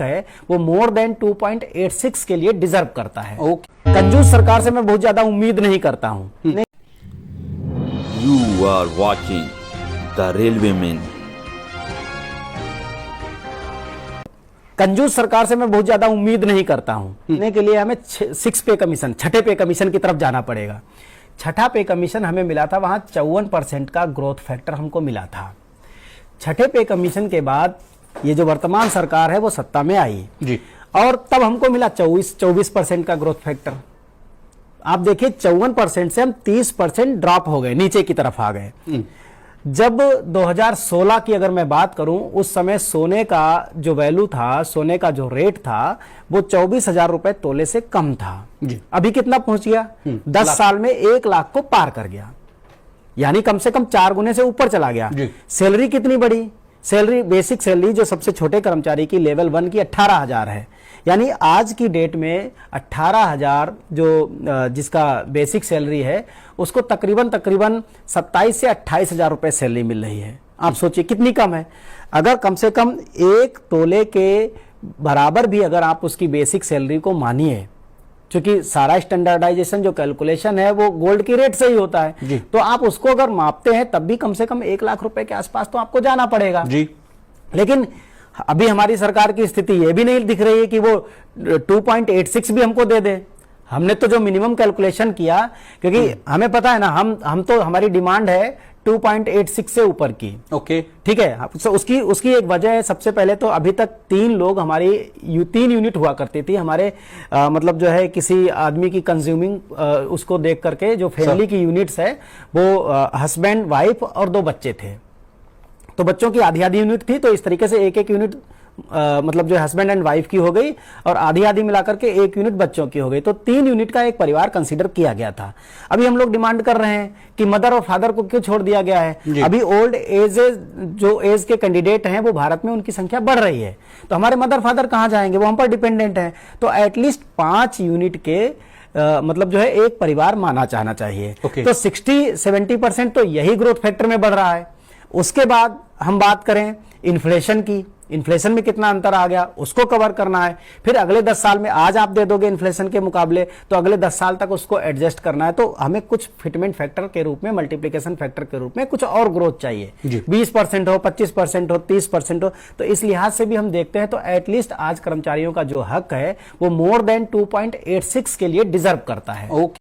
है वो more than 2.86 के लिए डिजर्व करता है। कंजूस सरकार से मैं बहुत ज्यादा उम्मीद नहीं करता हूं। You are watching the Railwayman। कंजूस सरकार से मैं बहुत ज्यादा उम्मीद नहीं करता हूं। लेने के लिए हमें 6 पे कमीशन, छठे पे कमीशन की तरफ जाना पड़ेगा। छठा पे कमीशन हमें मिला था, वहां 54% का ग्रोथ फैक्टर हमको मिला था। छठे पे कमीशन के बाद ये जो वर्तमान सरकार है वो सत्ता में आई जी, और तब हमको मिला 24% का ग्रोथ फैक्टर। आप देखिए 54% से हम 30% ड्रॉप हो गए, नीचे की तरफ आ गए। जब 2016 की अगर मैं बात करूं, उस समय सोने का जो वैल्यू था, सोने का जो रेट था, वो 24,000 रुपए तोले से कम था। जी। अभी कितना पहुंच गया? 10 साल में 1 लाख को पार कर गया, यानी कम से कम 4 गुने से ऊपर चला गया। सैलरी कितनी बढ़ी? सैलरी, बेसिक सैलरी जो सबसे छोटे कर्मचारी की लेवल 1 की 18,000 है, यानी आज की डेट में 18,000 जो जिसका बेसिक सैलरी है उसको तकरीबन 27 से 28,000 रुपए सैलरी मिल रही है। आप सोचिए कितनी कम है। अगर कम से कम 1 तोले के बराबर भी अगर आप उसकी बेसिक सैलरी को मानिए, क्योंकि सारा स्टैंडर्डाइजेशन जो कैलकुलेशन है वो गोल्ड की रेट से ही होता है, तो आप उसको अगर मापते हैं तब भी कम से कम 1 लाख रुपए के आसपास तो आपको जाना पड़ेगा जी। लेकिन अभी हमारी सरकार की स्थिति ये भी नहीं दिख रही है कि वो 2.86 भी हमको दे दे। हमने तो जो मिनिमम कैलकुलेशन किया, क्योंकि हमें पता है ना, हम तो हमारी डिमांड है 2.86 से ऊपर की। ओके, ठीक है। तो उसकी एक वजह है। सबसे पहले तो अभी तक 3 लोग हमारी 3 यूनिट हुआ करती थी हमारे, मतलब जो है किसी आदमी की कंज्यूमिंग उसको देख करके जो फैमिली की यूनिट्स है वो हस्बैंड, वाइफ और 2 बच्चे थे। तो बच्चों की आधी यूनिट थी, तो इस तरीके से एक यूनिट मतलब जो हस्बैंड एंड वाइफ की हो गई और आधी मिलाकर के 1 यूनिट बच्चों की हो गई। तो 3 यूनिट का एक परिवार कंसीडर किया गया था। अभी हम लोग डिमांड कर रहे हैं कि मदर और फादर को क्यों छोड़ दिया गया है? अभी ओल्ड एज जो एज के कैंडिडेट हैं वो भारत में उनकी संख्या बढ़ रही है, तो हमारे मदर फादर कहां जाएंगे? वो हम पर डिपेंडेंट हैं। तो एटलीस्ट 5 यूनिट के मतलब जो है एक परिवार माना जाना चाहिए। तो 60-70% तो यही ग्रोथ फैक्टर में बढ़ रहा है। उसके बाद हम बात करें इन्फ्लेशन की, इन्फ्लेशन में कितना अंतर आ गया उसको कवर करना है। फिर अगले 10 साल में, आज आप दे दोगे इन्फ्लेशन के मुकाबले, तो अगले 10 साल तक उसको एडजस्ट करना है। तो हमें कुछ फिटमेंट फैक्टर के रूप में, मल्टीप्लिकेशन फैक्टर के रूप में कुछ और ग्रोथ चाहिए। 20% हो, 25% हो, 30% हो। तो इस लिहाज से भी हम देखते हैं तो एटलीस्ट आज कर्मचारियों का जो हक है वो मोर देन 2.86 के लिए डिजर्व करता है।